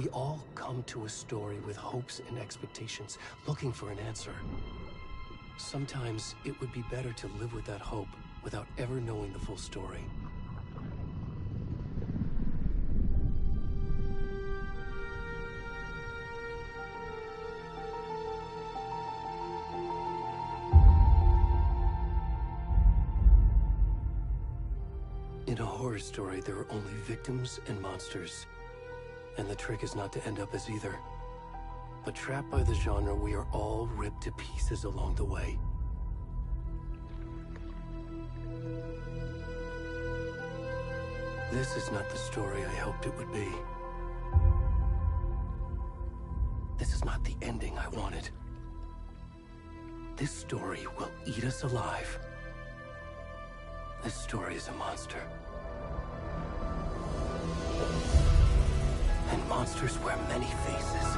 We all come to a story with hopes and expectations, looking for an answer. Sometimes it would be better to live with that hope without ever knowing the full story. In a horror story, there are only victims and monsters. And the trick is not to end up as either. But trapped by the genre, we are all ripped to pieces along the way. This is not the story I hoped it would be. This is not the ending I wanted. This story will eat us alive. This story is a monster. And monsters wear many faces.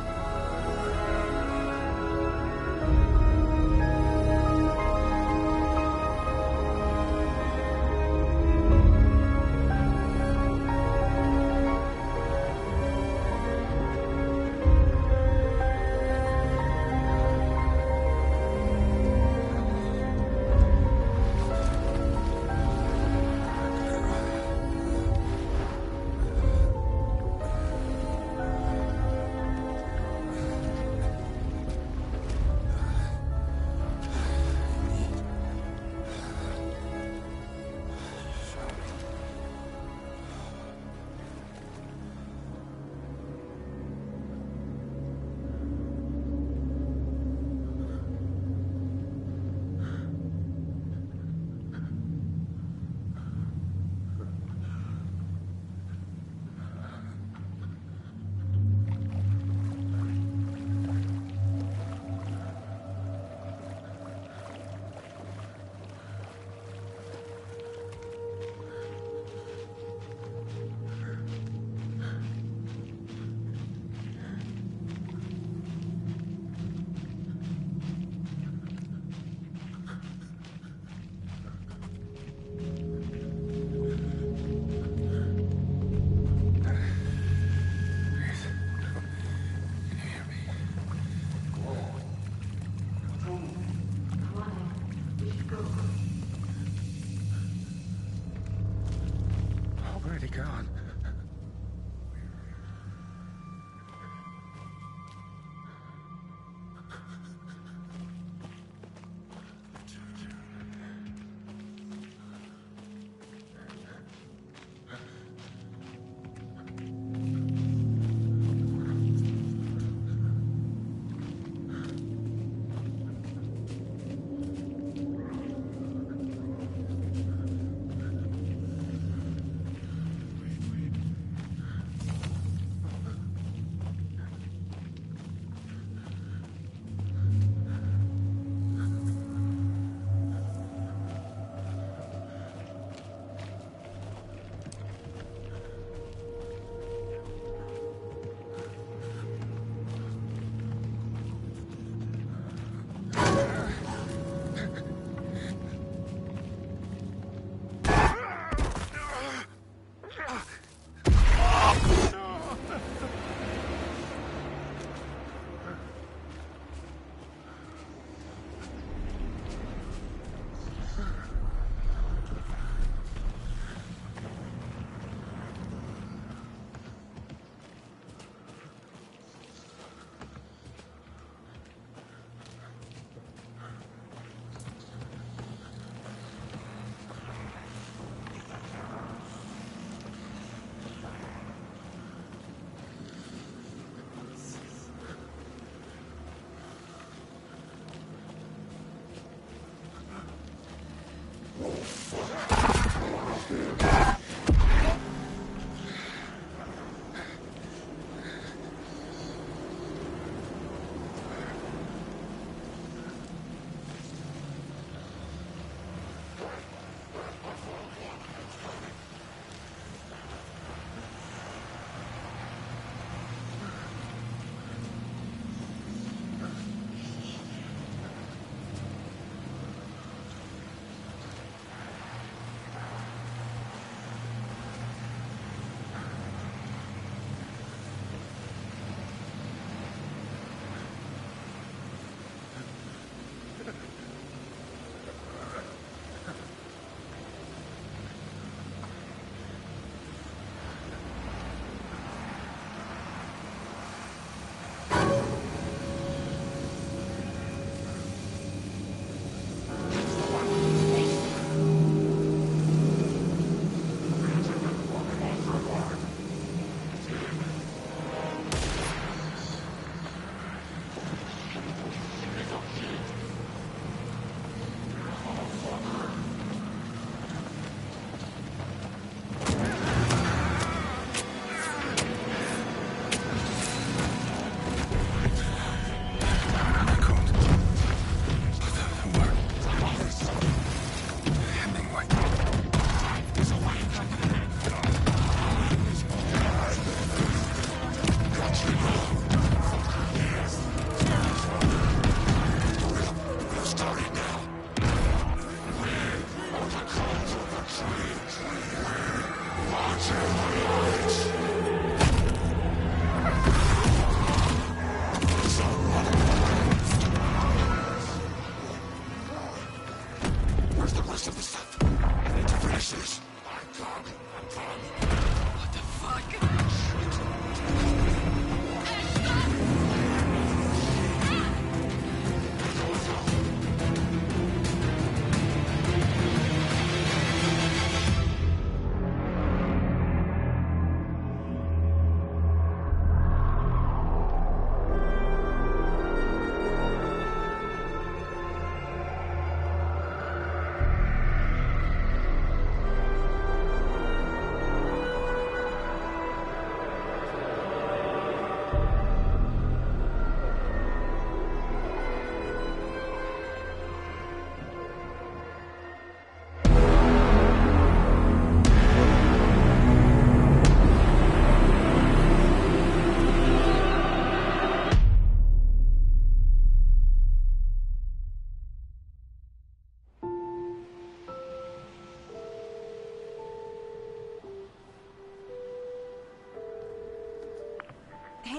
God.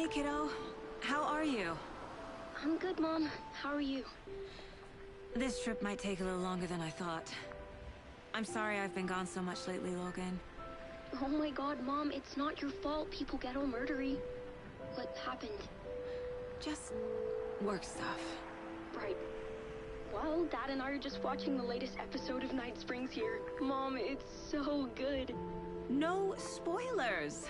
Hey, kiddo. How are you? I'm good, Mom. How are you? This trip might take a little longer than I thought. I'm sorry I've been gone so much lately, Logan. Oh my god, Mom, it's not your fault people get all murdery. What happened? Just work stuff. Right. Well, Dad and I are just watching the latest episode of Night Springs here. Mom, it's so good. No spoilers!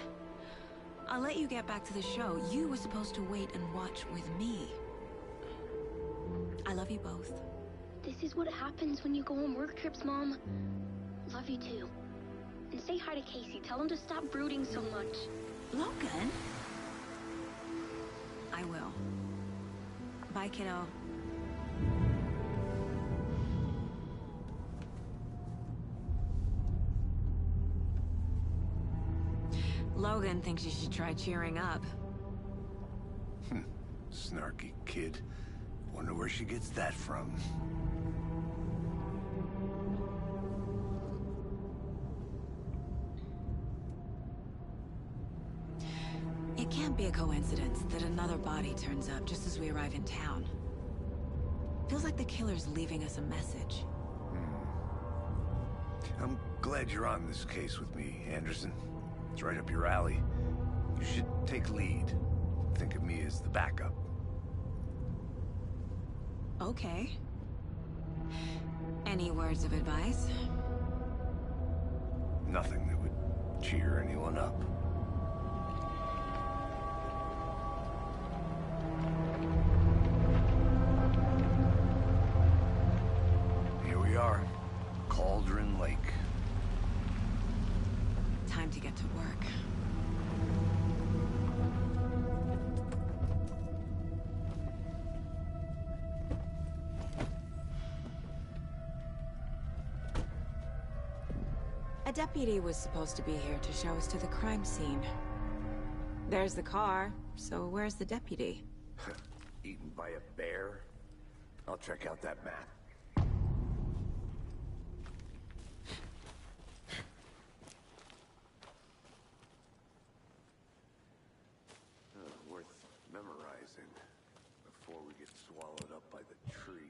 I'll let you get back to the show. You were supposed to wait and watch with me. I love you both. This is what happens when you go on work trips, Mom. Love you too. And say hi to Casey. Tell him to stop brooding so much. Logan? I will. Bye, kiddo. Logan thinks you should try cheering up. Snarky kid. Wonder where she gets that from. It can't be a coincidence that another body turns up just as we arrive in town. Feels like the killer's leaving us a message. I'm glad you're on this case with me, Anderson. It's right up your alley. You should take lead. Think of me as the backup. Okay. Any words of advice? Nothing that would cheer anyone up. Here we are. Cauldron Lake. Time to get to work. A deputy was supposed to be here to show us to the crime scene. There's the car, so where's the deputy? Eaten by a bear? I'll check out that map. Worth memorizing before we get swallowed up by the trees.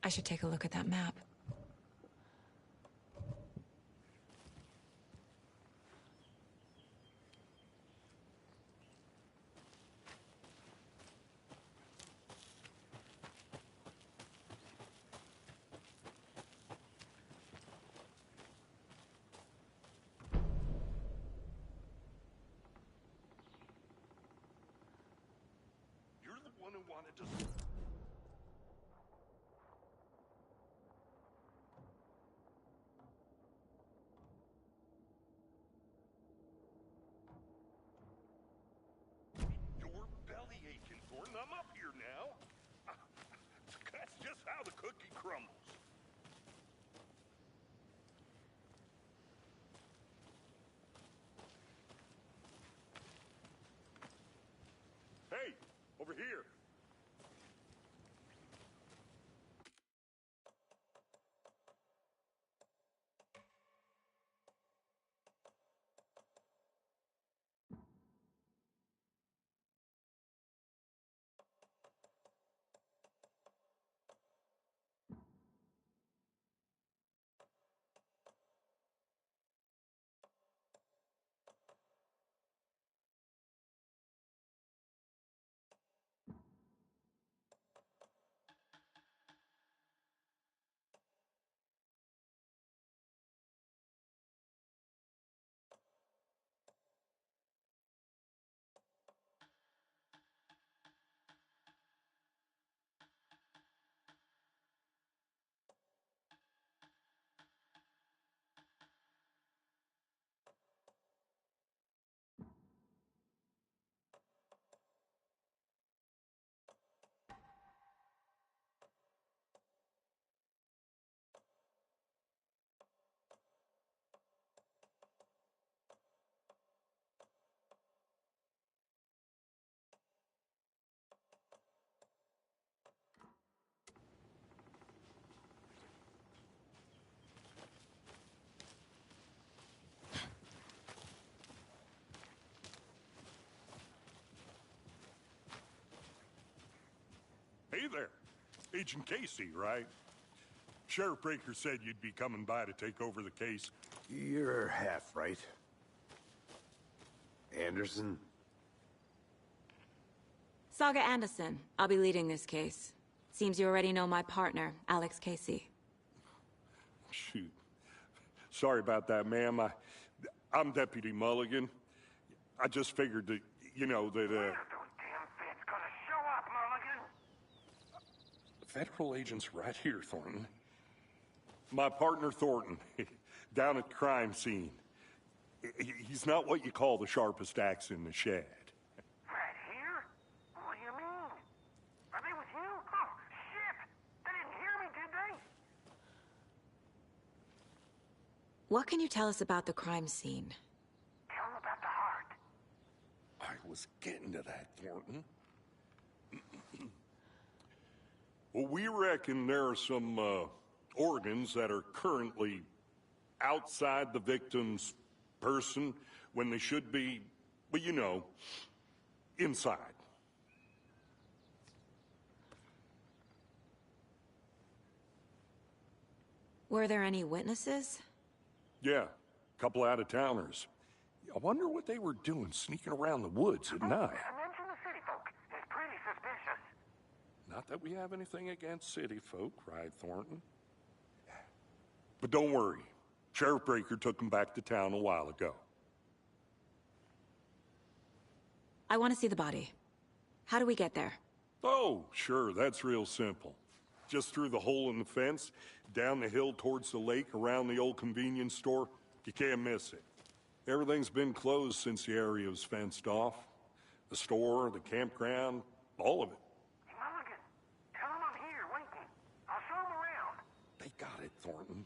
I should take a look at that map. You're the one who wanted to... Your belly aching, Thornton. I'm up here now. That's just how the cookie crumbles. Hey, over here. Hey there. Agent Casey, right? Sheriff Breaker said you'd be coming by to take over the case. You're half right. Anderson? Saga Anderson. I'll be leading this case. Seems you already know my partner, Alex Casey. Shoot. Sorry about that, ma'am. I'm Deputy Mulligan. I just figured that, you know, that, Those damn feds gonna show up, Mulligan. Federal agent's right here, Thornton. My partner, Thornton, down at the crime scene. He's not what you call the sharpest axe in the shed. Right here? What do you mean? Are they with you? Oh, shit! They didn't hear me, did they? What can you tell us about the crime scene? Tell them about the heart. I was getting to that, Thornton. Well, we reckon there are some organs that are currently outside the victim's person when they should be, well, you know, inside. Were there any witnesses? Yeah, a couple out-of-towners. I wonder what they were doing sneaking around the woods at night. Mention the city folk. It's pretty suspicious. Not that we have anything against city folk, right, Thornton? But don't worry. Sheriff Breaker took them back to town a while ago. I want to see the body. How do we get there? Oh, sure, that's real simple. Just through the hole in the fence, down the hill towards the lake, around the old convenience store. You can't miss it. Everything's been closed since the area was fenced off. The store, the campground, all of it. Mulligan, tell them I'm here, waiting. I'll show them around. They got it, Thornton.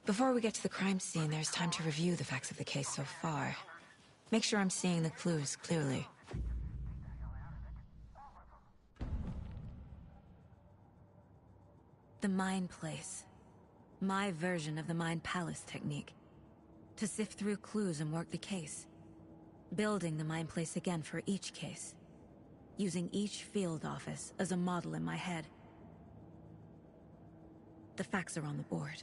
Before we get to the crime scene, there's time to review the facts of the case so far. Make sure I'm seeing the clues clearly. The Mind Place. My version of the Mind Palace technique. To sift through clues and work the case. Building the Mind Place again for each case. Using each field office as a model in my head. The facts are on the board.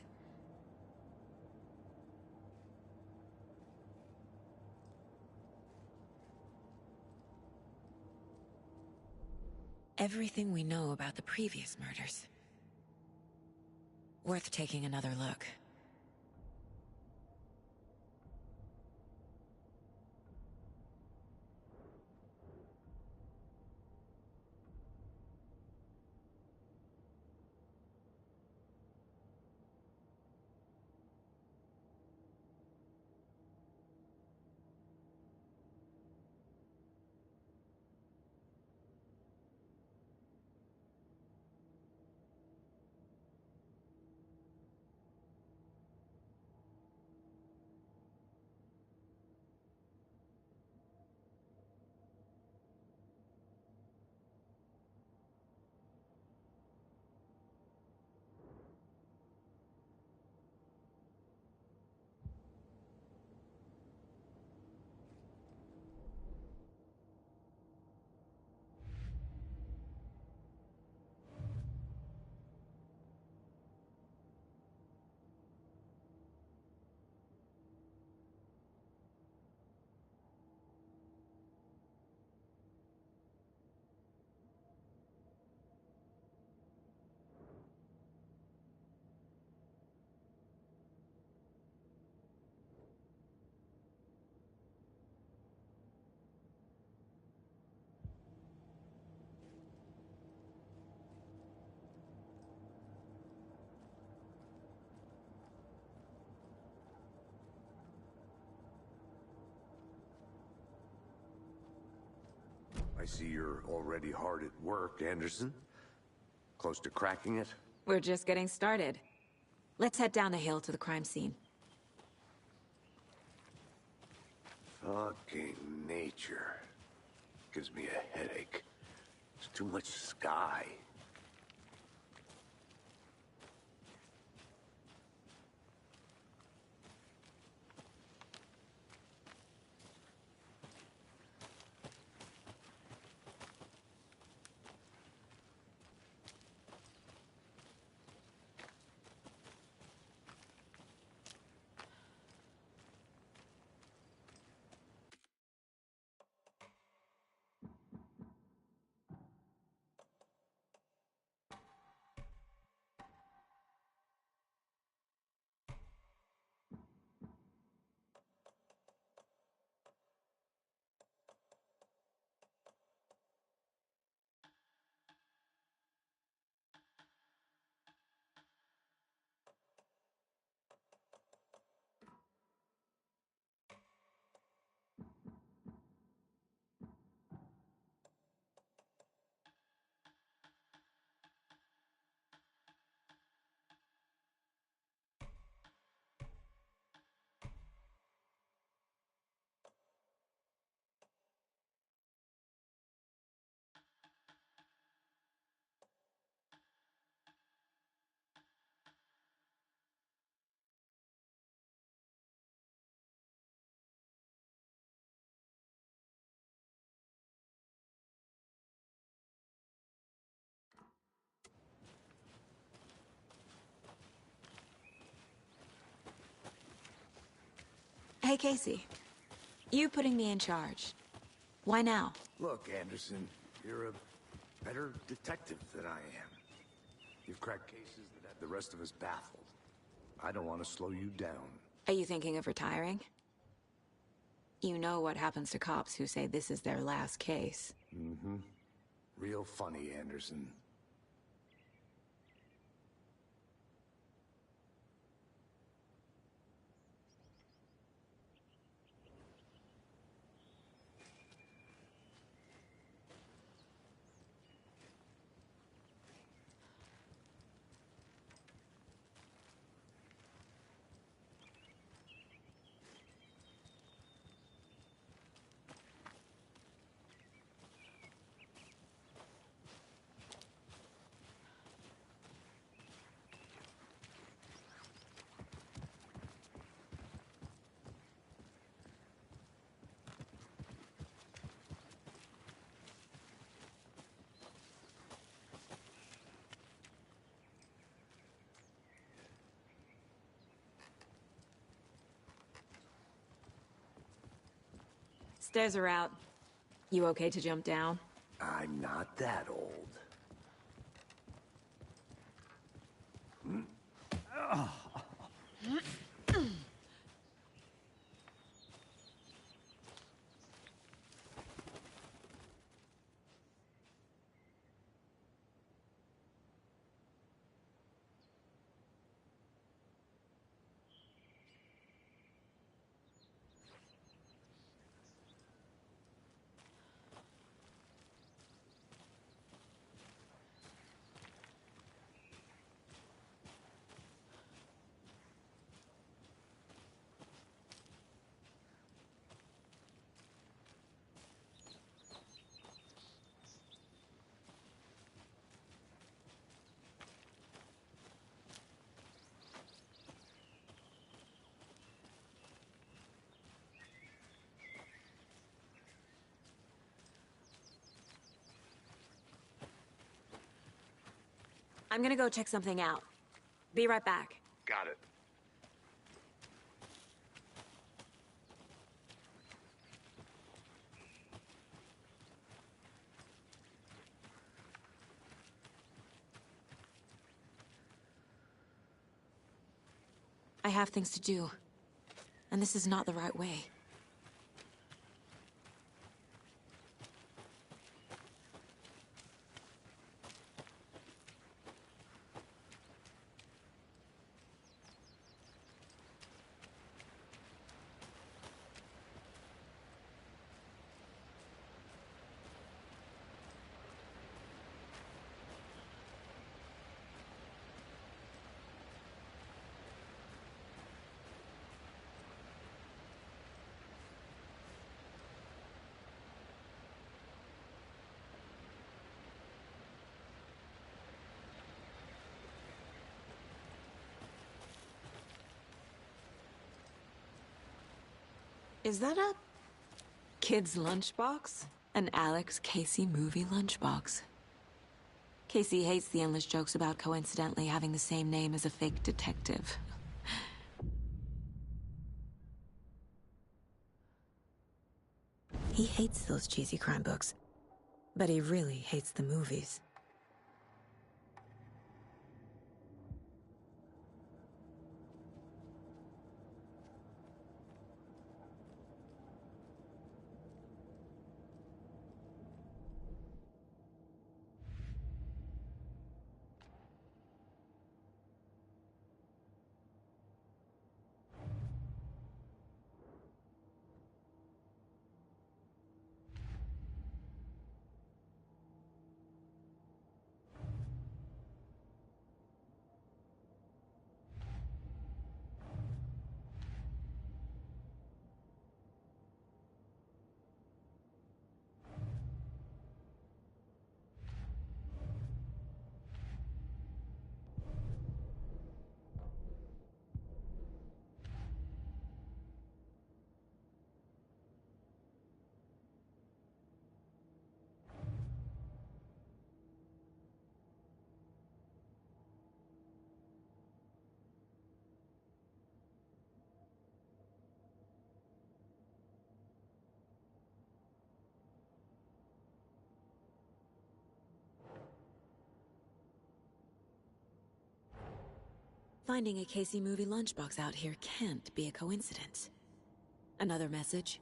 Everything we know about the previous murders. Worth taking another look. I see you're already hard at work, Anderson. Close to cracking it? We're just getting started. Let's head down the hill to the crime scene. Fucking nature. Gives me a headache. There's too much sky. Hey, Casey. You putting me in charge. Why now? Look, Anderson, you're a better detective than I am. You've cracked cases that had the rest of us baffled. I don't want to slow you down. Are you thinking of retiring? You know what happens to cops who say this is their last case. Mm-hmm. Real funny, Anderson. Stairs are out. You okay to jump down? I'm not that old. I'm gonna go check something out. Be right back. Got it. I have things to do. And this is not the right way. Is that a kid's lunchbox? An Alex Casey movie lunchbox. Casey hates the endless jokes about coincidentally having the same name as a fake detective. He hates those cheesy crime books, but he really hates the movies. Finding a Casey movie lunchbox out here can't be a coincidence. Another message?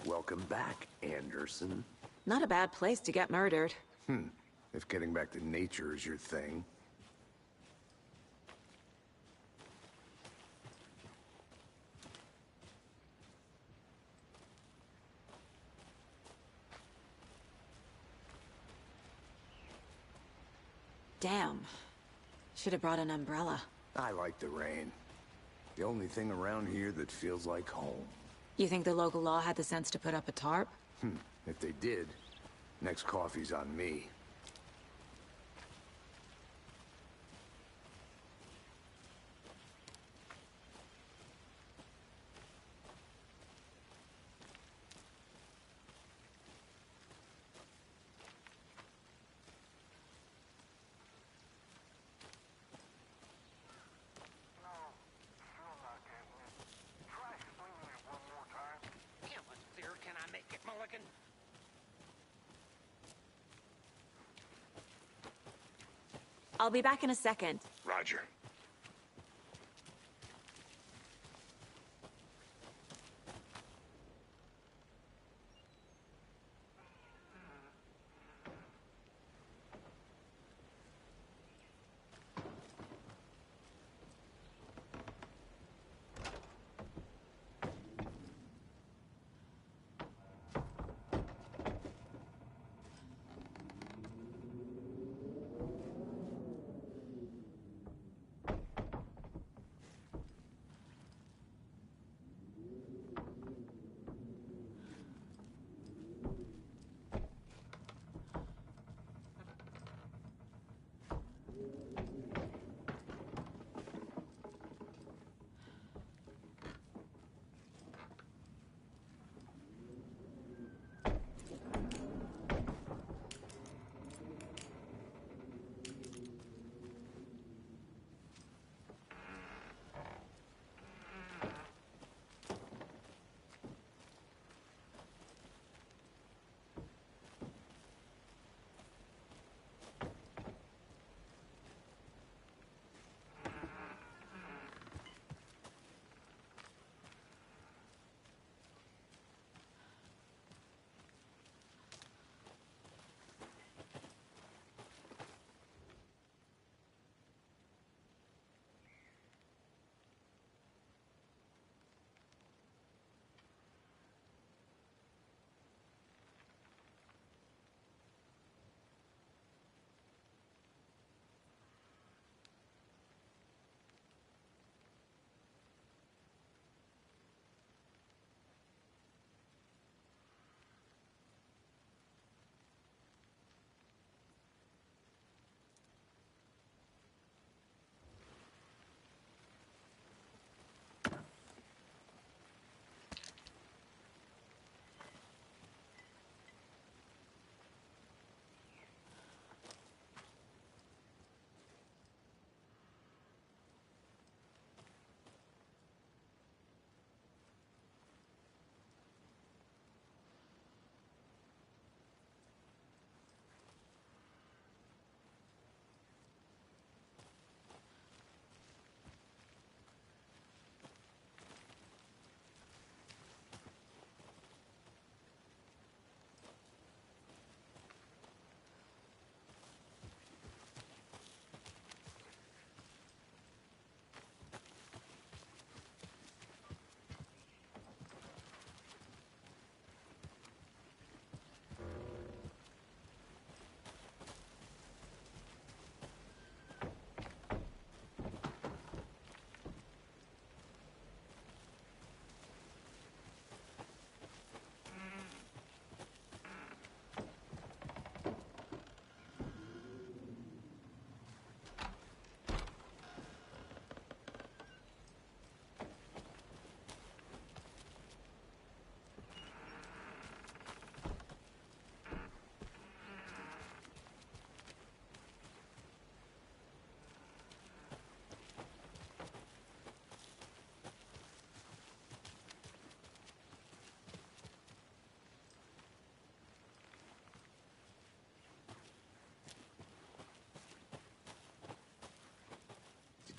Welcome back, Anderson. Not a bad place to get murdered. If getting back to nature is your thing. Damn. Should have brought an umbrella. I like the rain. The only thing around here that feels like home. You think the local law had the sense to put up a tarp? If they did, next coffee's on me. Can I make it, Mulligan? I'll be back in a second. Roger.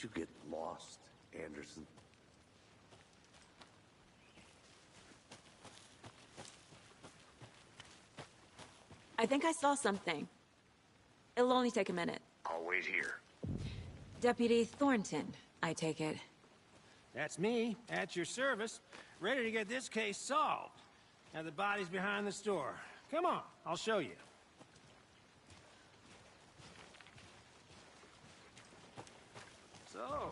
Did you get lost, Anderson? I think I saw something. It'll only take a minute. I'll wait here. Deputy Thornton, I take it. That's me, at your service, ready to get this case solved. Now the body's behind the store. Come on, I'll show you. So,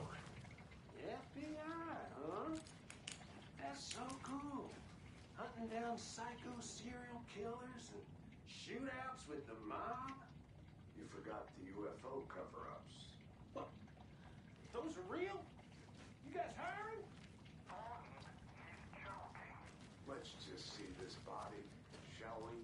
FBI, huh? That's so cool. Hunting down psycho serial killers and shootouts with the mob? You forgot the UFO cover-ups. What? Those are real? You guys hiring? Let's just see this body, shall we?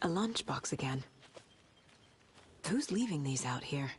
A lunchbox again. Who's leaving these out here?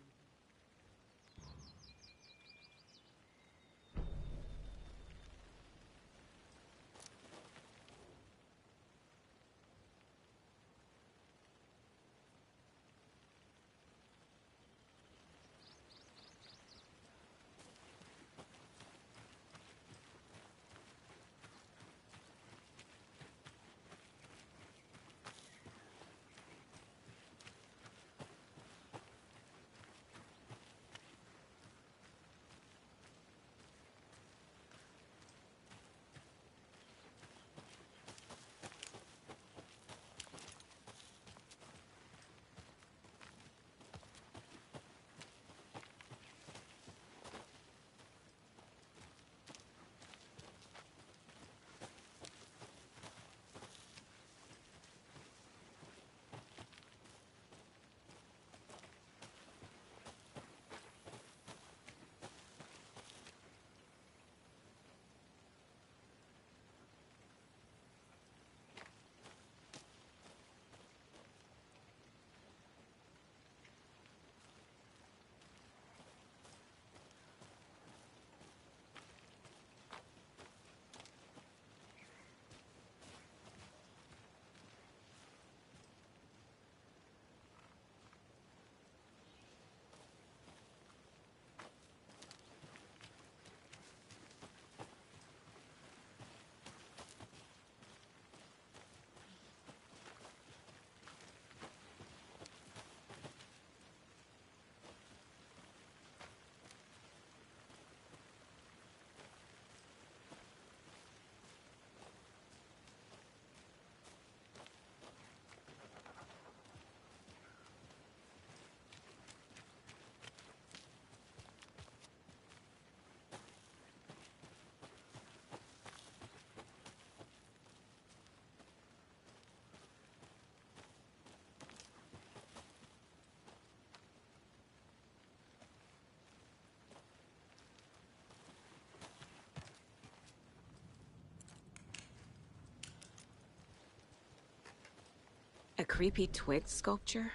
A creepy twig sculpture?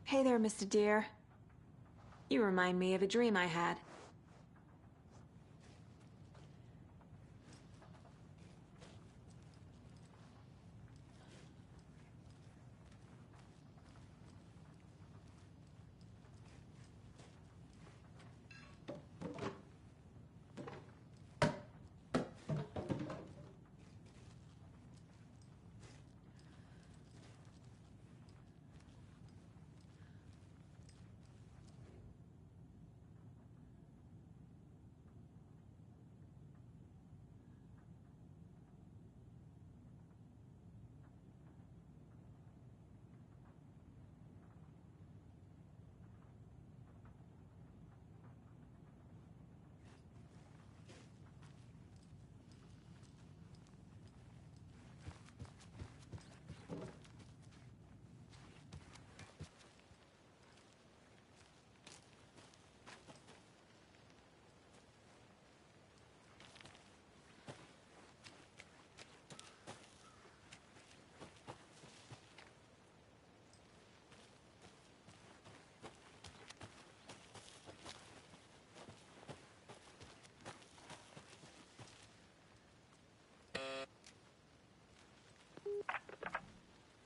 Hey there, Mr. Deer. You remind me of a dream I had.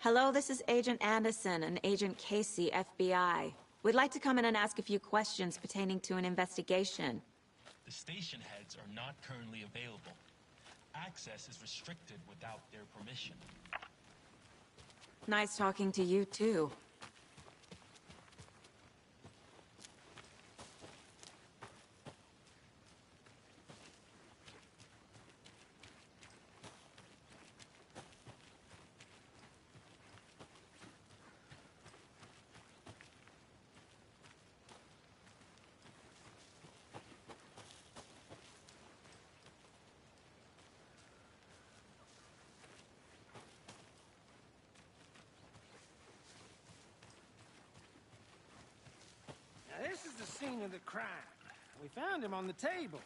Hello, this is Agent Anderson and Agent Casey, FBI. We'd like to come in and ask a few questions pertaining to an investigation. The station heads are not currently available. Access is restricted without their permission. Nice talking to you, too. Now, this is the scene of the crime. We found him on the table.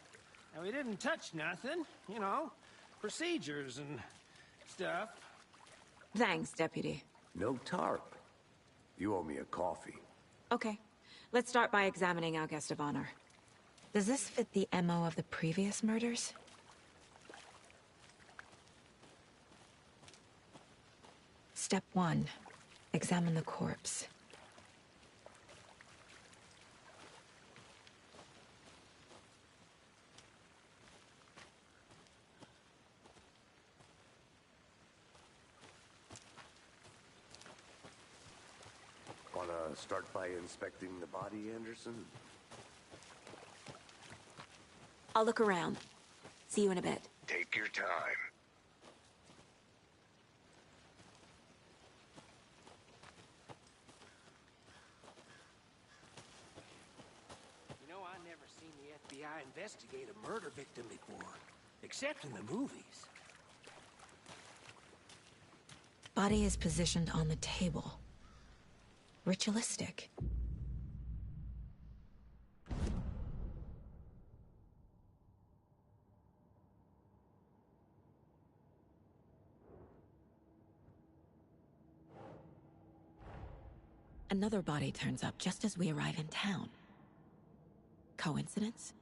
And we didn't touch nothing, you know, procedures and stuff. Thanks, Deputy. No tarp. You owe me a coffee. Okay, let's start by examining our guest of honor. Does this fit the MO of the previous murders? Step 1. Examine the corpse. Wanna start by inspecting the body, Anderson? I'll look around. See you in a bit. Take your time. You know, I've never seen the FBI investigate a murder victim before. Except in the movies. Body is positioned on the table. Ritualistic. Another body turns up just as we arrive in town. Coincidence?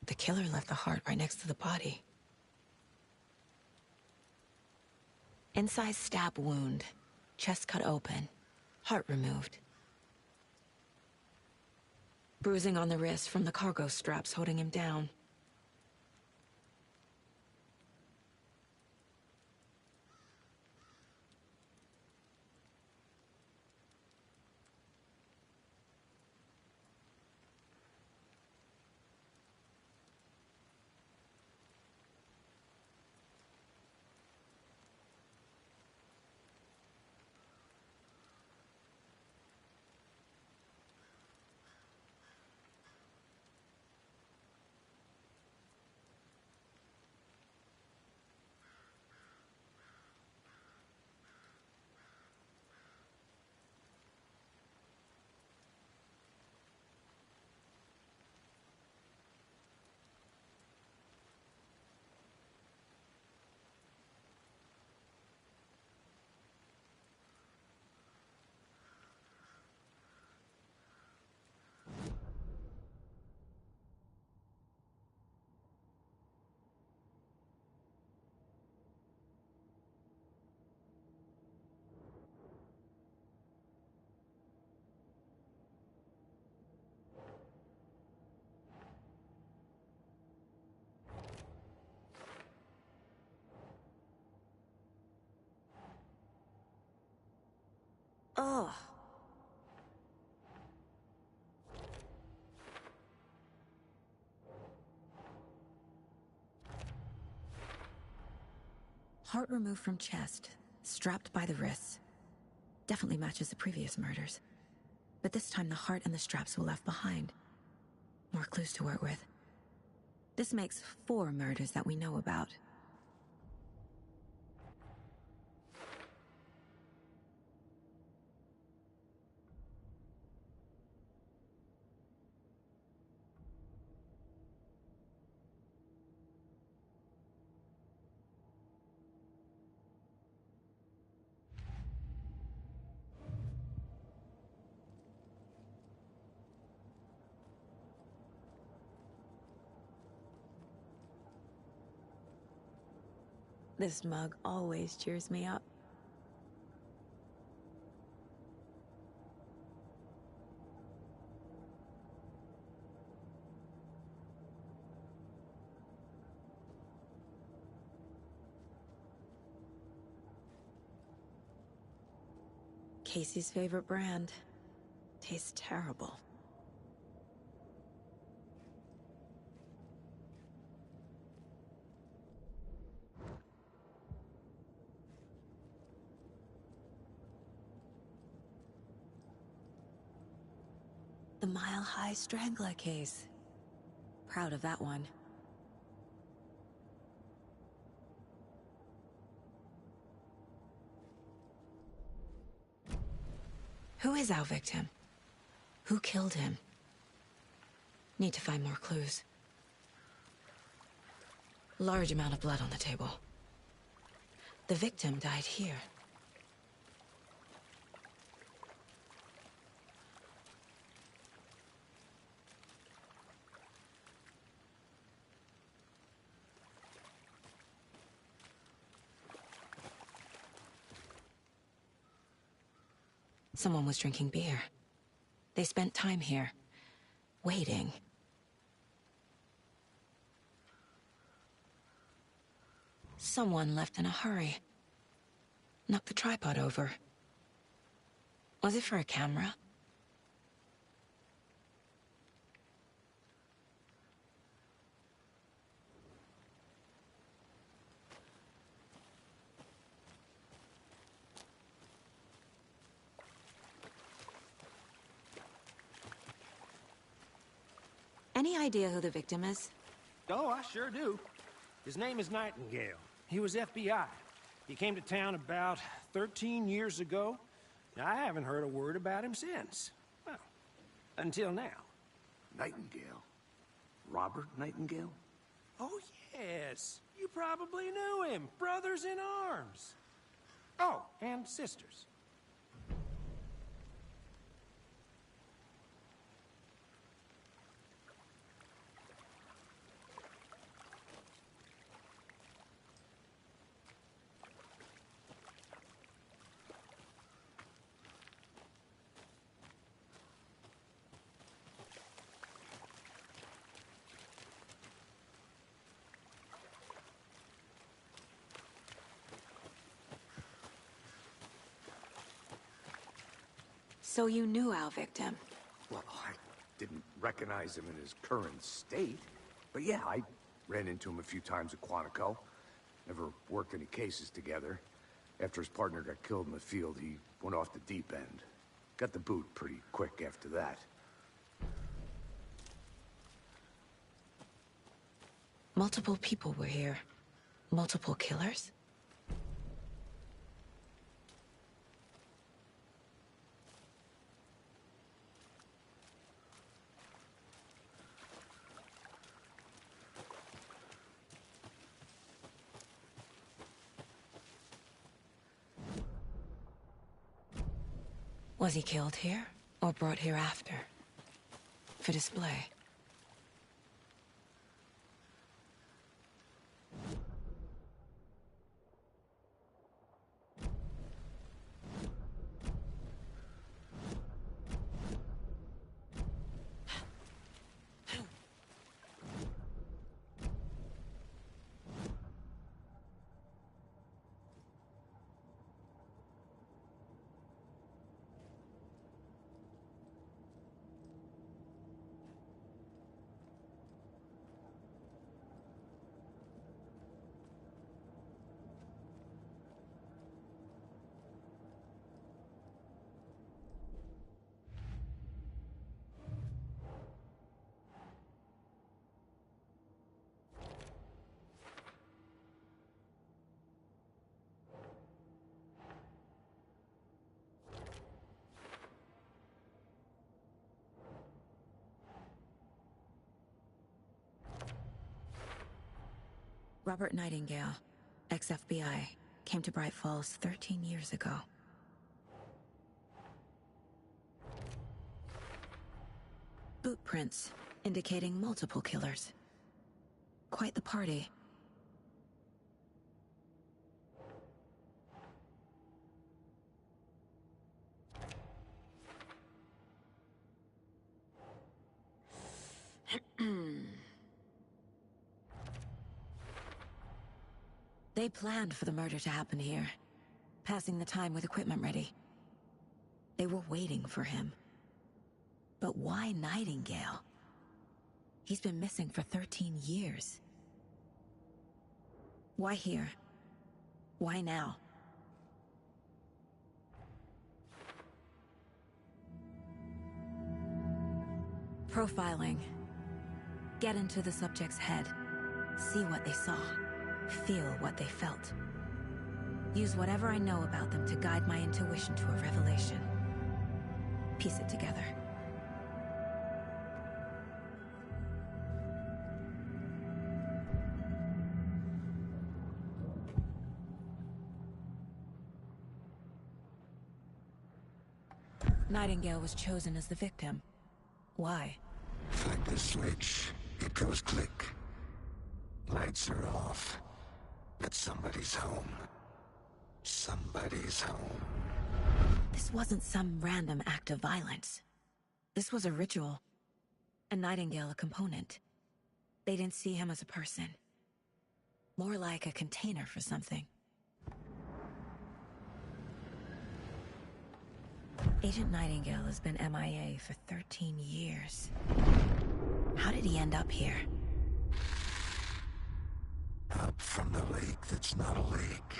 The killer left the heart right next to the body. Incised stab wound. Chest cut open. Heart removed. Bruising on the wrist from the cargo straps holding him down. Ugh. Heart removed from chest, strapped by the wrists. Definitely matches the previous murders. But this time the heart and the straps were left behind. More clues to work with. This makes 4 murders that we know about. This mug always cheers me up. Casey's favorite brand. Tastes terrible. The Mile High Strangler case. Proud of that one. Who is our victim? Who killed him? Need to find more clues. Large amount of blood on the table. The victim died here. Someone was drinking beer. They spent time here, waiting. Someone left in a hurry. Knocked the tripod over. Was it for a camera? Any idea who the victim is? Oh, I sure do. His name is Nightingale. He was FBI. He came to town about 13 years ago. I haven't heard a word about him since. Well, until now. Nightingale? Robert Nightingale? Oh, yes. You probably knew him. Brothers in arms. Oh, and sisters. So you knew our victim? Well, I didn't recognize him in his current state. But yeah, I ran into him a few times at Quantico. Never worked any cases together. After his partner got killed in the field, he went off the deep end. Got the boot pretty quick after that. Multiple people were here. Multiple killers? Was he killed here, or brought here after? For display? Robert Nightingale, ex-FBI, came to Bright Falls 13 years ago. Boot prints, indicating multiple killers. Quite the party. They planned for the murder to happen here, passing the time with equipment ready. They were waiting for him. But why Nightingale? He's been missing for 13 years. Why here? Why now? Profiling. Get into the subject's head. See what they saw. Feel what they felt. Use whatever I know about them to guide my intuition to a revelation. Piece it together. Nightingale was chosen as the victim. Why? Flick the switch, it goes click. Lights are off. But somebody's home. Somebody's home. This wasn't some random act of violence. This was a ritual. And Nightingale a component. They didn't see him as a person. More like a container for something. Agent Nightingale has been MIA for 13 years. How did he end up here? Up from the lake that's not a lake.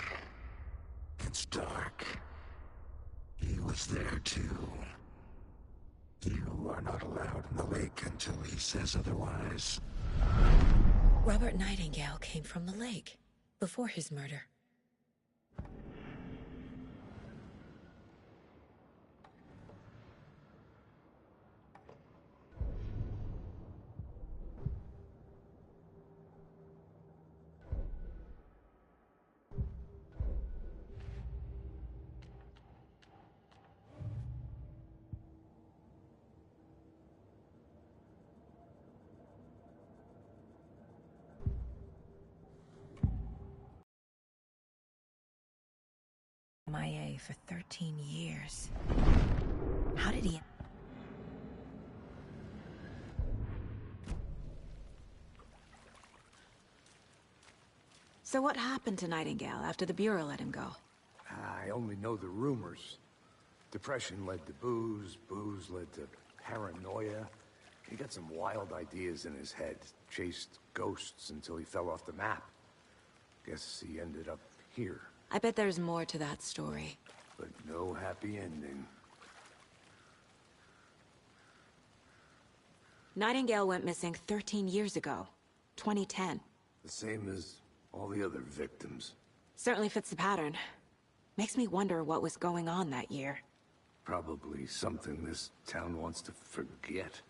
It's dark. He was there too. You are not allowed in the lake until he says otherwise. Robert Nightingale came from the lake, before his murder. MIA for 13 years. How did he... So what happened to Nightingale after the Bureau let him go? I only know the rumors. Depression led to booze, booze led to paranoia. He got some wild ideas in his head, chased ghosts until he fell off the map. Guess he ended up here. I bet there's more to that story. But no happy ending. Nightingale went missing 13 years ago. 2010. The same as all the other victims. Certainly fits the pattern. Makes me wonder what was going on that year. Probably something this town wants to forget.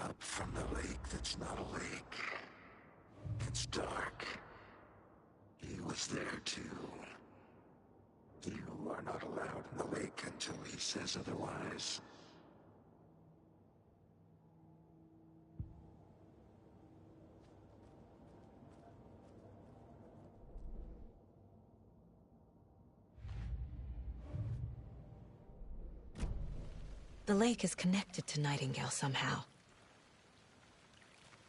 Up from the lake that's not a lake. It's dark. He was there too. You are not allowed in the lake until he says otherwise. The lake is connected to Nightingale somehow.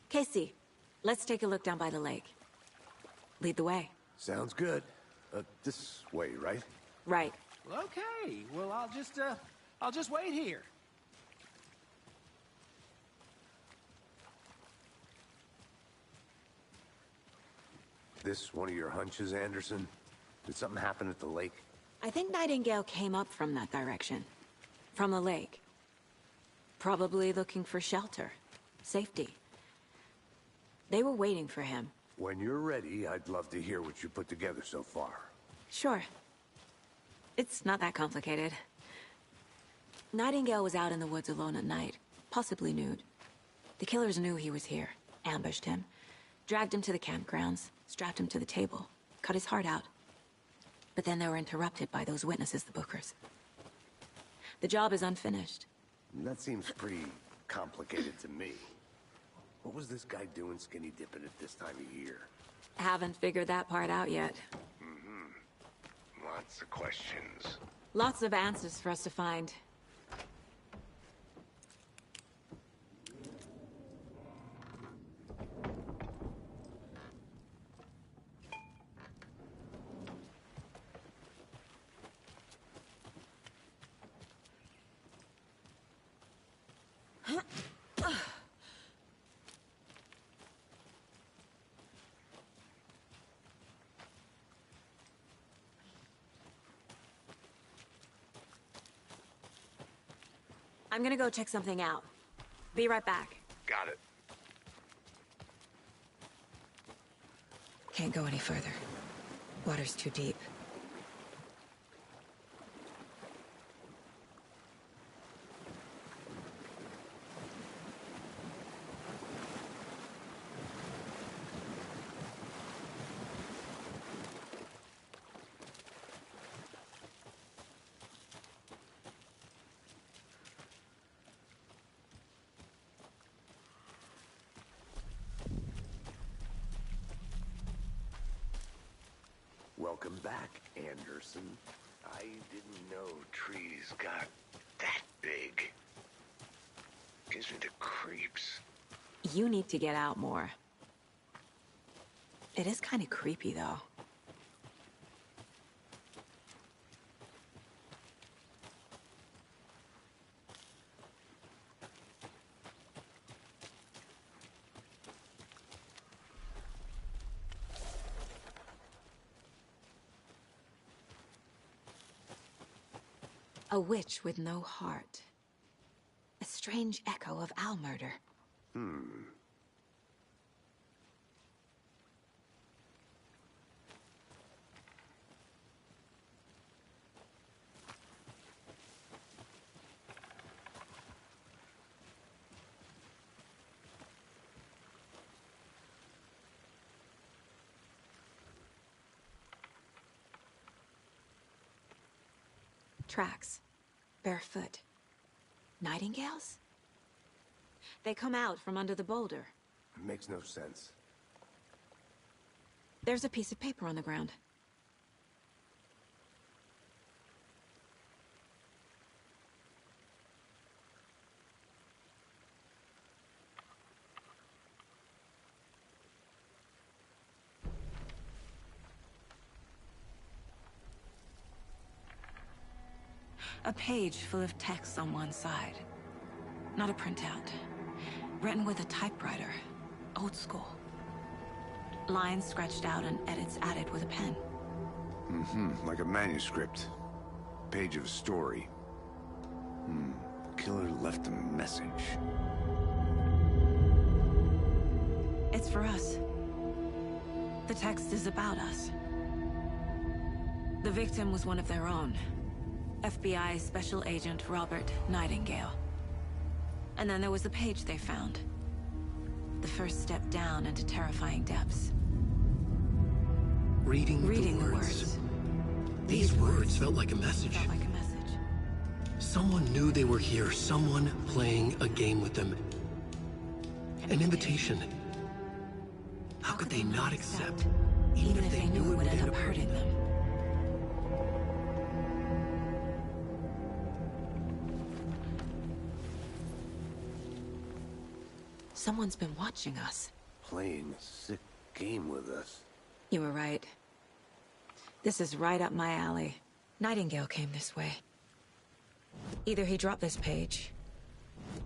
Casey, let's take a look down by the lake. Lead the way. Sounds good. This way, right? Right. Okay, well, I'll just wait here. This one of your hunches, Anderson? Did something happen at the lake? I think Nightingale came up from that direction. From the lake. Probably looking for shelter. Safety. They were waiting for him. When you're ready, I'd love to hear what you put together so far. Sure. It's not that complicated. Nightingale was out in the woods alone at night, possibly nude. The killers knew he was here, ambushed him, dragged him to the campgrounds, strapped him to the table, cut his heart out. But then they were interrupted by those witnesses, the Bookers. The job is unfinished. That seems pretty complicated to me. What was this guy doing skinny dipping at this time of year? Haven't figured that part out yet. Lots of questions. Lots of answers for us to find. I'm gonna go check something out. Be right back. Got it. Can't go any further. Water's too deep. Welcome back, Anderson. I didn't know trees got that big. Gives me the creeps. You need to get out more. It is kind of creepy, though. A witch with no heart. A strange echo of Al murder. Tracks. Barefoot. Nightingales? They come out from under the boulder. It makes no sense. There's a piece of paper on the ground. A page full of text on one side. Not a printout. Written with a typewriter. Old school. Lines scratched out and edits added with a pen. Like a manuscript. Page of a story. Killer left a message. It's for us. The text is about us. The victim was one of their own. FBI Special Agent Robert Nightingale. And then there was the page they found. The first step down into terrifying depths. Reading the words. These words felt like a message. Felt like a message. Someone knew they were here. Someone playing a game with them. An invitation. How could they not accept, even if they knew it would end up hurting them? Someone's been watching us. Playing a sick game with us. You were right. This is right up my alley. Nightingale came this way. Either he dropped this page,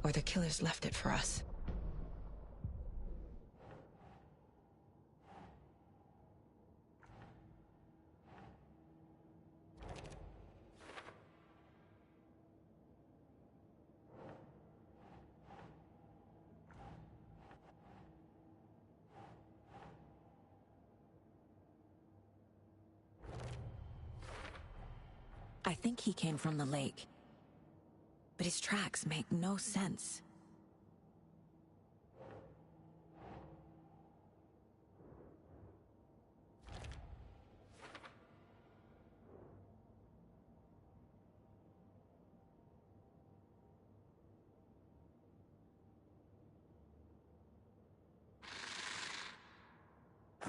or the killers left it for us. I think he came from the lake. But his tracks make no sense.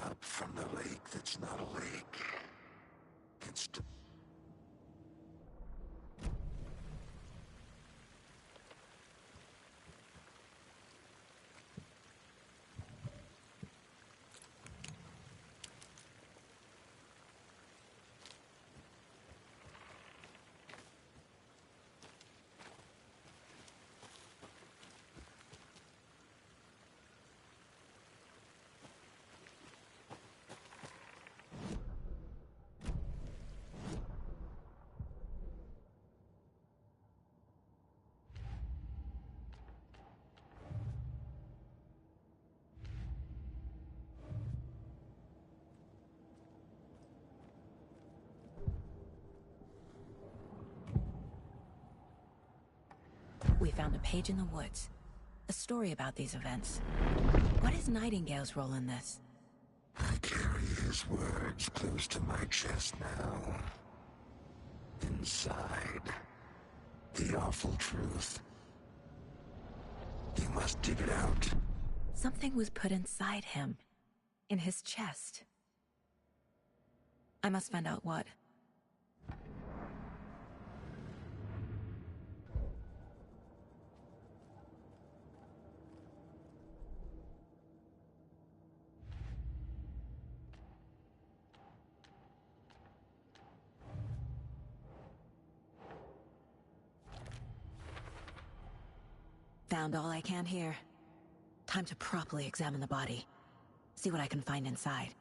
Up from the lake that's not a lake. It's We found a page in the woods. A story about these events. What is Nightingale's role in this? I carry his words close to my chest now. Inside, the awful truth. You must dig it out. Something was put inside him. In his chest. I must find out what. Found all I can here. Time to properly examine the body. See what I can find inside.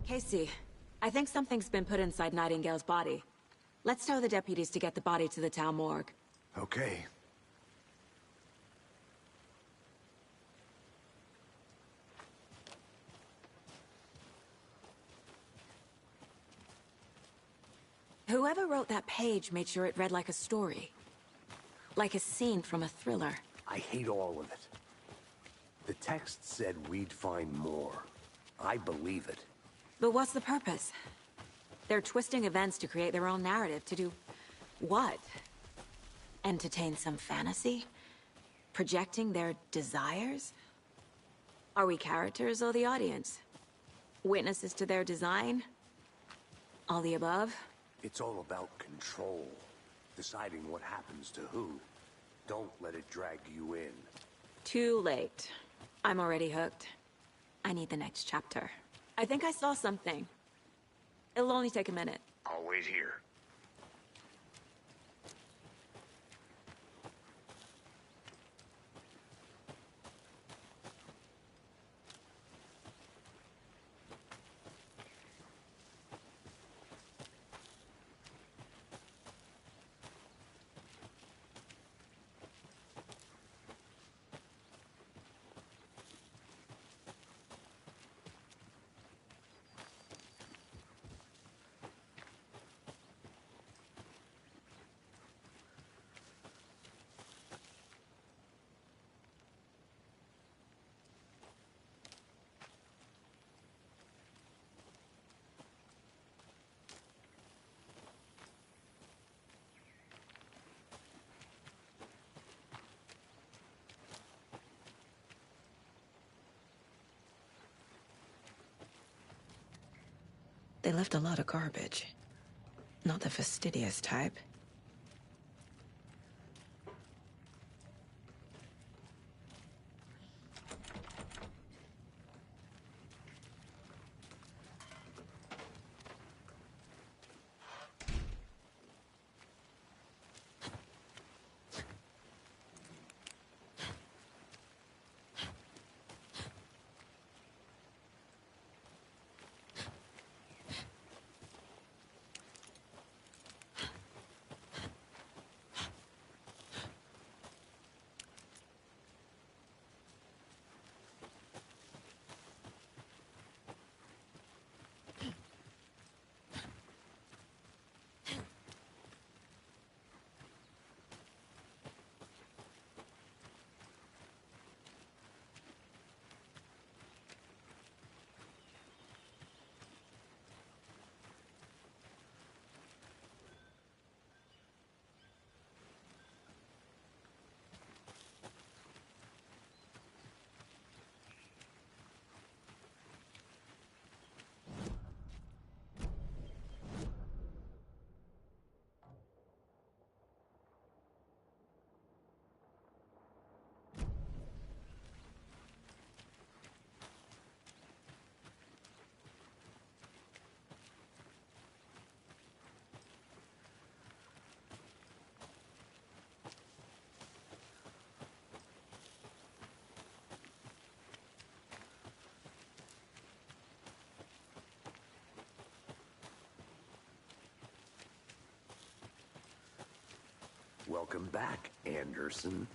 Casey, I think something's been put inside Nightingale's body. Let's tell the deputies to get the body to the town morgue. Okay. Whoever wrote that page made sure it read like a story. Like a scene from a thriller. I hate all of it. The text said we'd find more. I believe it. But what's the purpose? They're twisting events to create their own narrative. To do what? Entertain some fantasy? Projecting their desires? Are we characters or the audience? Witnesses to their design? All the above? It's all about control. Deciding what happens to who. Don't let it drag you in. Too late. I'm already hooked. I need the next chapter. I think I saw something. It'll only take a minute. I'll wait here. They left a lot of garbage. Not the fastidious type. Welcome back, Anderson.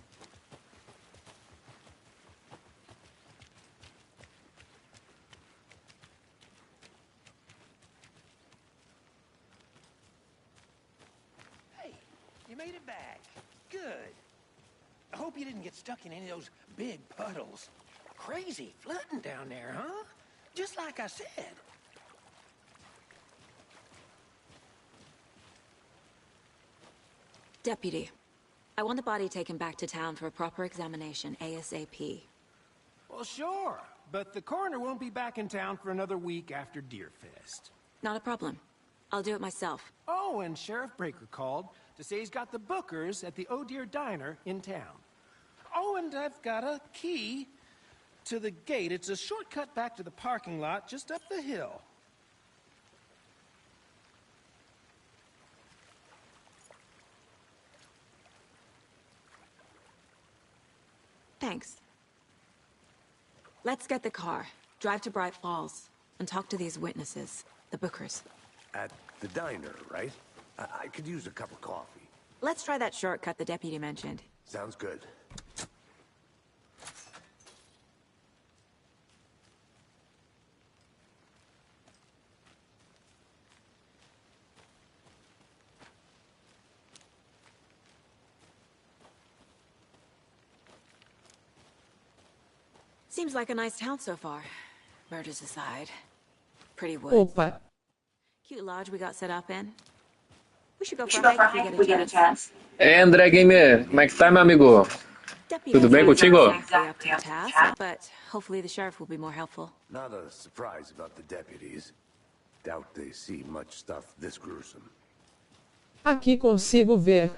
Hey, you made it back. Good. I hope you didn't get stuck in any of those big puddles. Crazy flooding down there, huh? Just like I said. Deputy, I want the body taken back to town for a proper examination, ASAP. Well, sure. But the coroner won't be back in town for another week after Deerfest. Not a problem. I'll do it myself. Oh, and Sheriff Breaker called to say he's got the Bookers at the Oh Dear Diner in town. Oh, and I've got a key to the gate. It's a shortcut back to the parking lot just up the hill. Thanks. Let's get the car. Drive to Bright Falls. and talk to these witnesses, the Bookers. At the diner, right? I could use a cup of coffee. Let's try that shortcut the deputy mentioned. Sounds good. Seems like a nice town so far. Murders aside. Pretty woods. Opa. Cute lodge we got set up in. We should go for a hike if we get a chance. André Gamer, como é que tá, meu amigo? Deputy Tudo bem contigo? exactly up to the task, but hopefully the sheriff will be more helpful. Not a surprise about the deputies. Doubt they see much stuff this gruesome. Aqui consigo ver.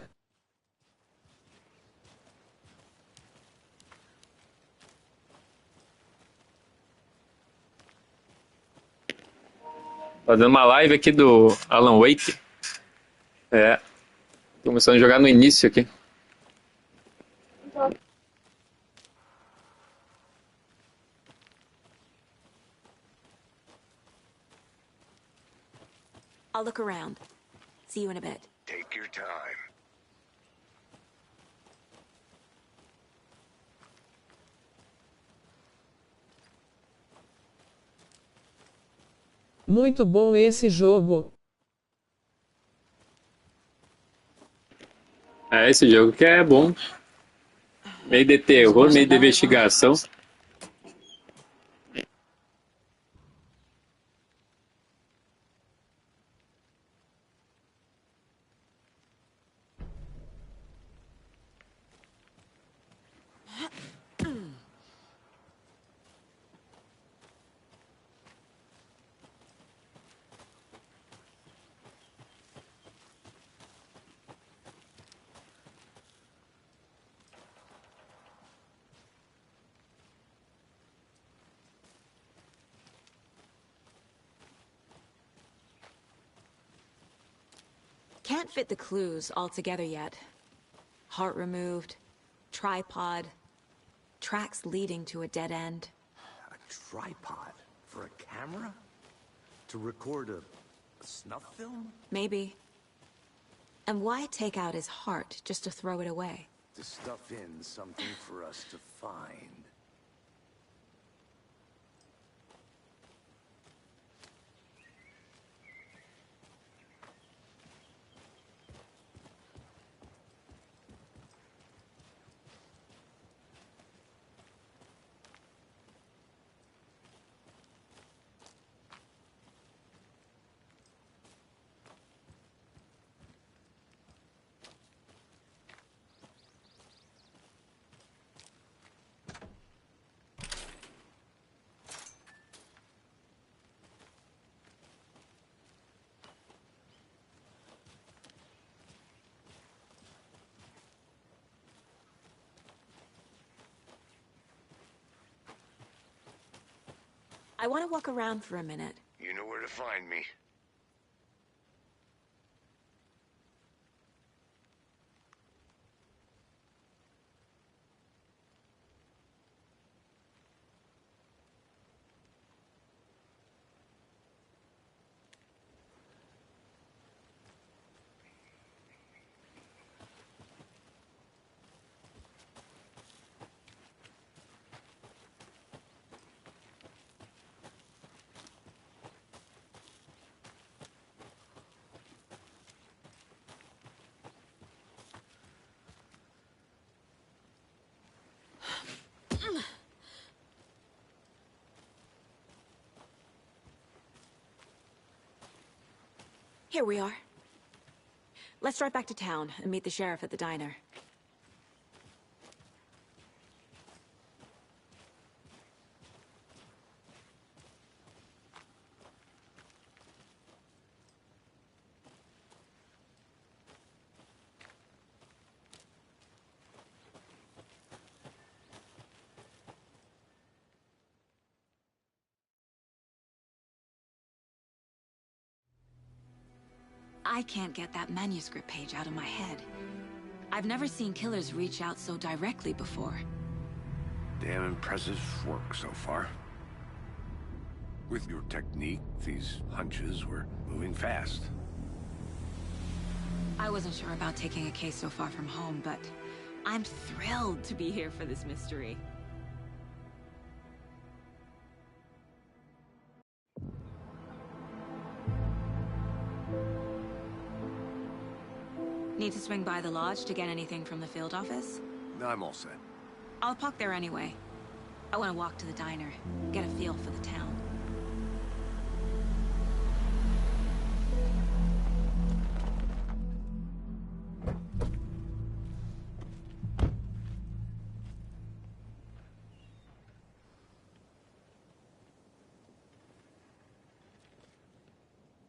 Fazendo uma live aqui do Alan Wake. É. Tô começando a jogar no início aqui. I'll look around. See you in a bit. Take your time. Muito bom esse jogo. É, esse jogo que é bom. Meio de terror, meio de investigação. Can't fit the clues all together yet. Heart removed, tripod, tracks leading to a dead end. A tripod? For a camera? To record a snuff film? Maybe. And why take out his heart just to throw it away? To stuff in something for us to find. I want to walk around for a minute. You know where to find me. Here we are. Let's drive back to town and meet the sheriff at the diner. I can't get that manuscript page out of my head. I've never seen killers reach out so directly before. Damn impressive work so far. With your technique, these hunches were moving fast. I wasn't sure about taking a case so far from home, but I'm thrilled to be here for this mystery. Need to swing by the lodge to get anything from the field office? I'm all set. I'll park there anyway. I want to walk to the diner, get a feel for the town.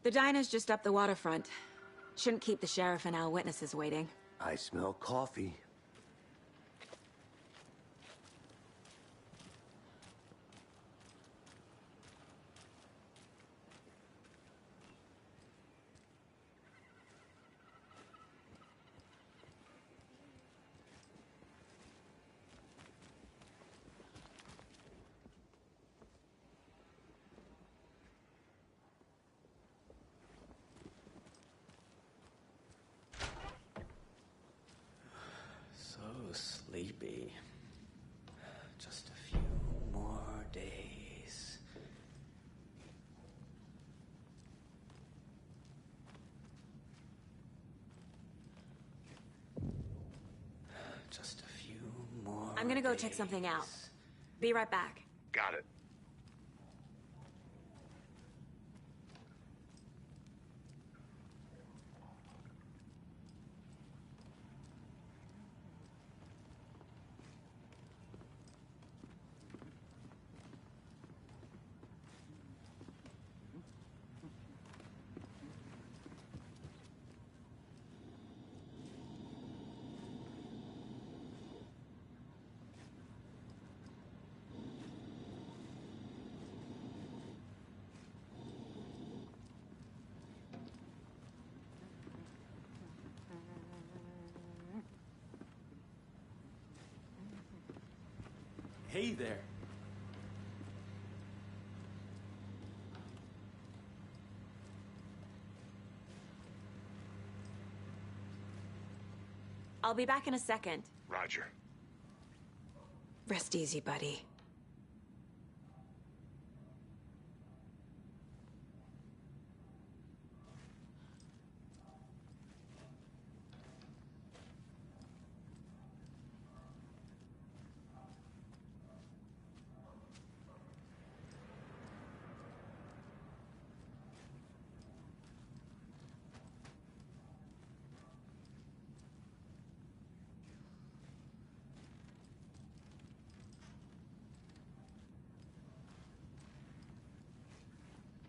The diner's just up the waterfront. Shouldn't keep the sheriff and our witnesses waiting. I smell coffee. Sleepy. Just a few more days. Just a few more. I'm gonna go check something out. Be right back. Got it. Hey there. I'll be back in a second. Roger. Rest easy, buddy.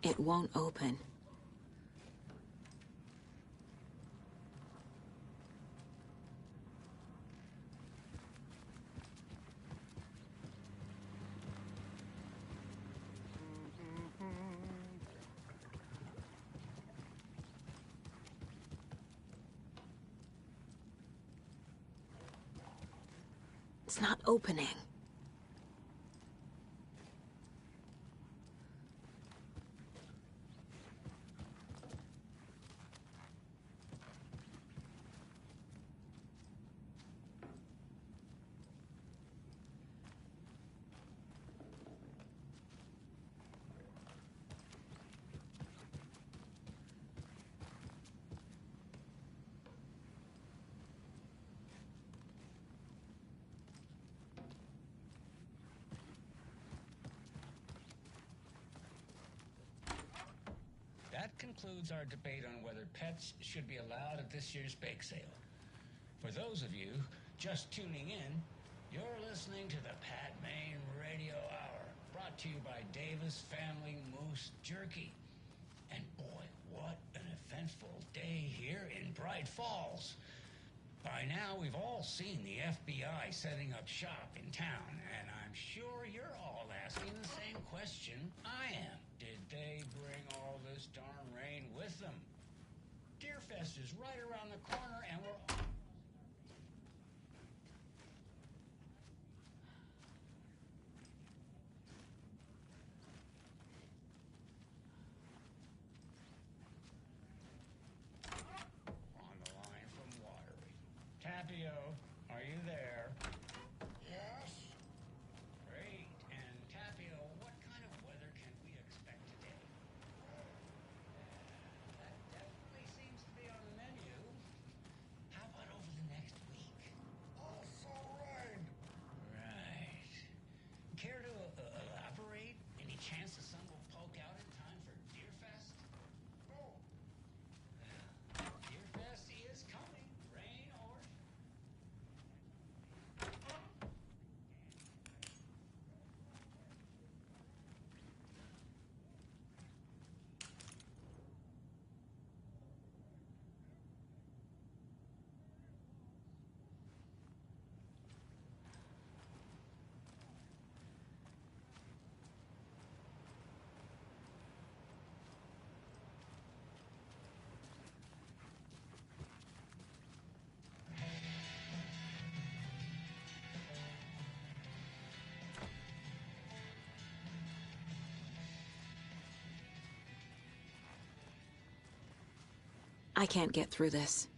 It won't open. It's not opening. That concludes our debate on whether pets should be allowed at this year's bake sale. For those of you just tuning in, you're listening to the Pat Maine Radio Hour, brought to you by Davis Family Moose Jerky. And boy, what an eventful day here in Bright Falls. By now, we've all seen the FBI setting up shop in town, and I'm sure you're all asking the same question I am. Did they bring all this darn rain with them? Deerfest is right around the corner, and we're... I can't get through this.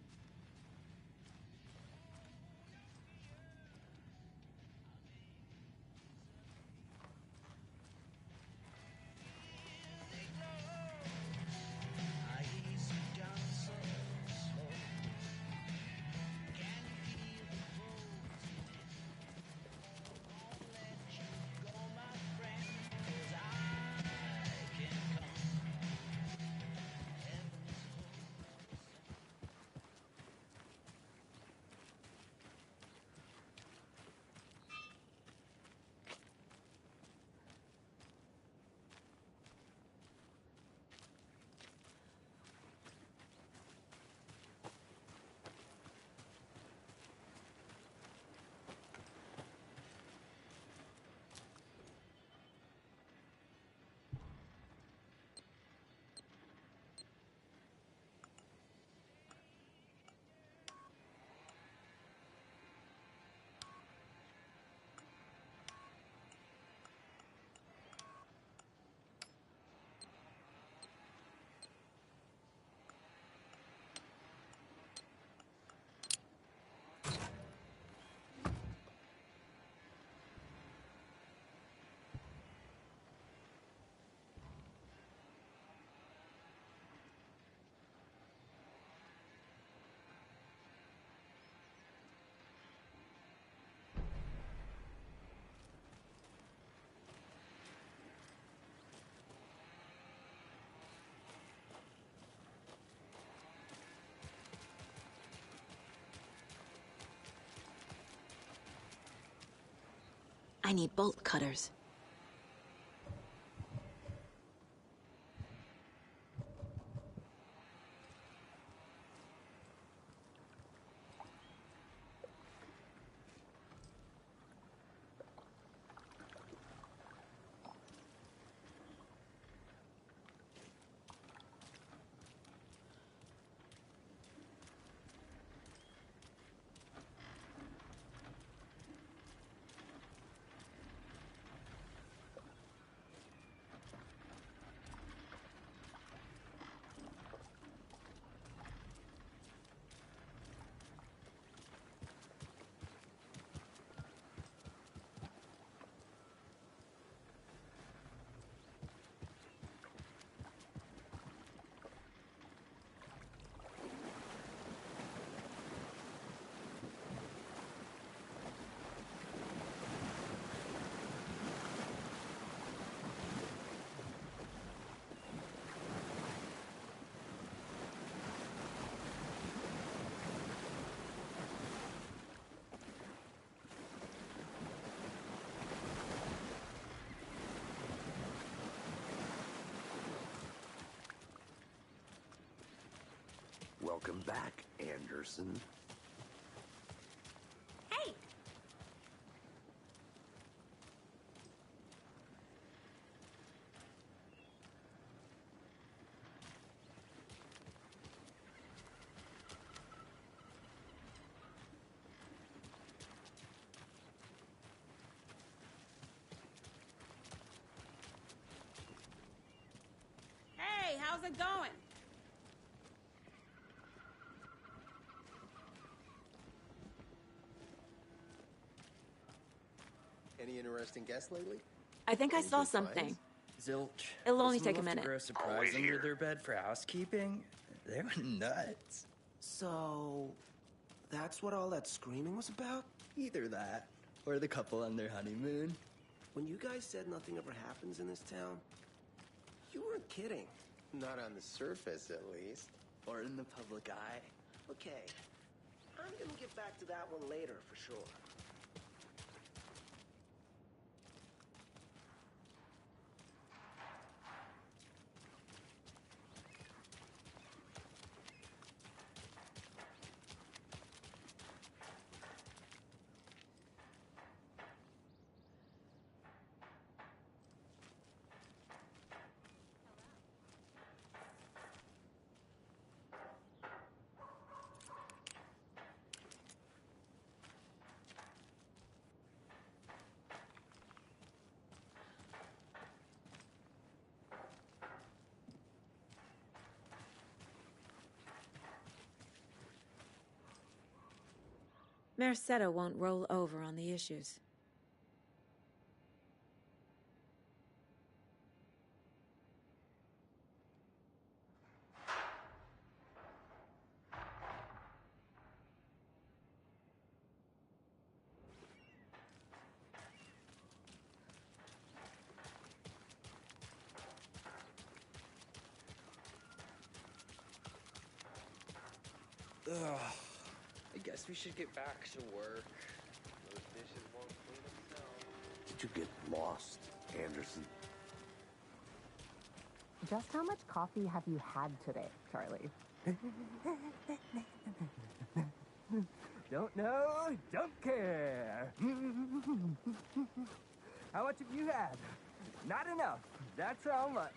I need bolt cutters. Welcome back, Anderson. Hey! Hey, how's it going? Any interesting guests lately? I think I Any saw good something. finds? Zilch. It'll only Doesn't take a love to minute. grow surprises under their bed for housekeeping. They were nuts. So, that's what all that screaming was about? Either that, or the couple on their honeymoon. When you guys said nothing ever happens in this town, you weren't kidding. Not on the surface, at least. Or in the public eye. Okay, I'm gonna get back to that one later for sure. Merceda won't roll over on the issues. Ugh. I guess we should get back to work. Those dishes won't clean themselves. Did you get lost, Anderson? Just how much coffee have you had today, Charlie? Don't know, don't care. How much have you had? Not enough. That's how much.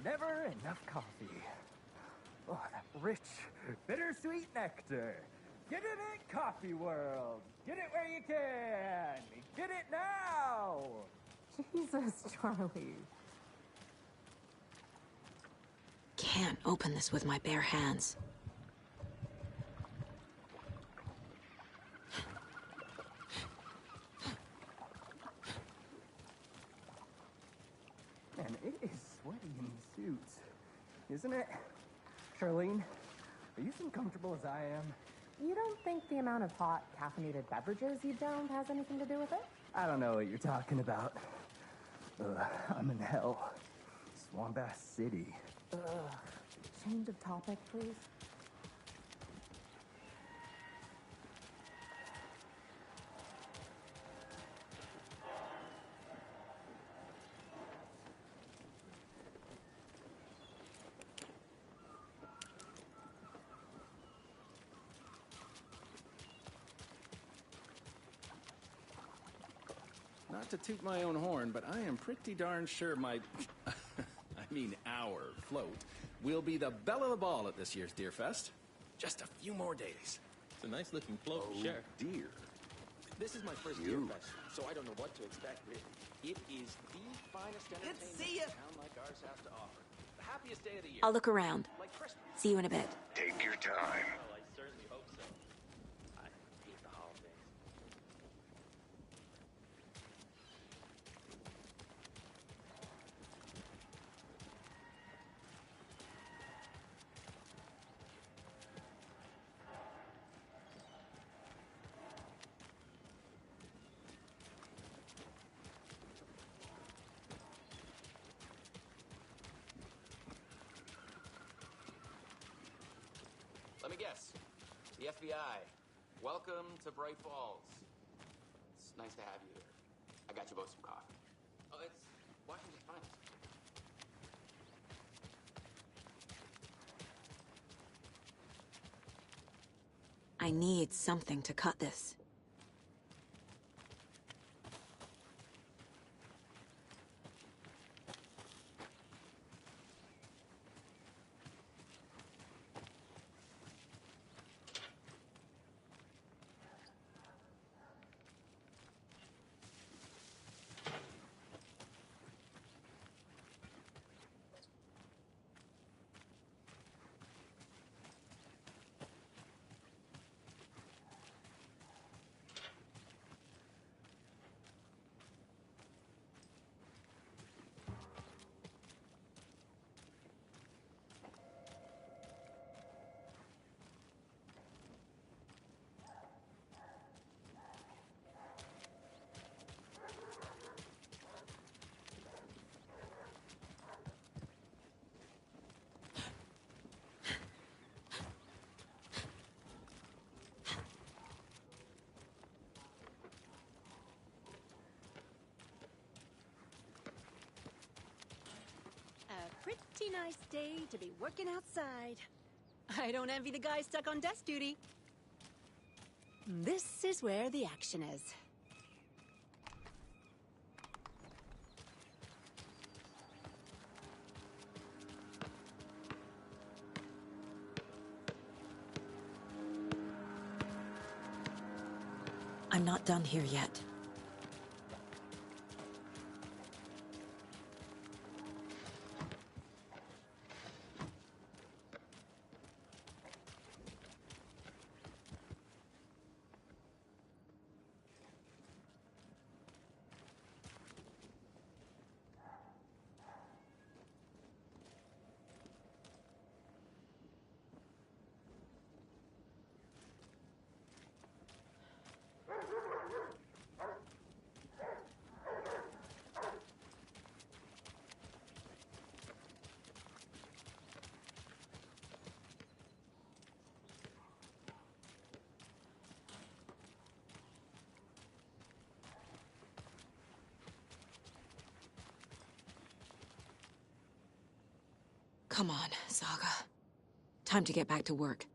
Never enough coffee. Oh, that rich, bittersweet nectar. Get it at Coffee World. Get it where you can. Get it now. Jesus, Charlie. Can't open this with my bare hands. Man, it is sweaty in these suits, isn't it? Charlene, are you as comfortable as I am? You don't think the amount of hot, caffeinated beverages you downed has anything to do with it? I don't know what you're talking about. I'm in hell. Swamp Ass City. Ugh. Change of topic, please. Not to toot my own horn, but I am pretty darn sure my... our float will be the belle of the ball at this year's Deer Fest. Just a few more days. It's a nice looking float, sure. Dear. This is my first Deer Fest, so I don't know what to expect, really. It is the finest entertainment a town like ours has to offer. The happiest day of the year. I'll look around. Like Christmas. See you in a bit. Take your time. Well, I certainly hope so. I hate the holidays. Let me guess. The FBI. Welcome to Bright Falls. It's nice to have you here. I got you both some coffee. Oh, it's Washington's finest. I need something to cut this. Pretty nice day to be working outside. I don't envy the guy stuck on desk duty. This is where the action is. I'm not done here yet. Come on, Saga. Time to get back to work.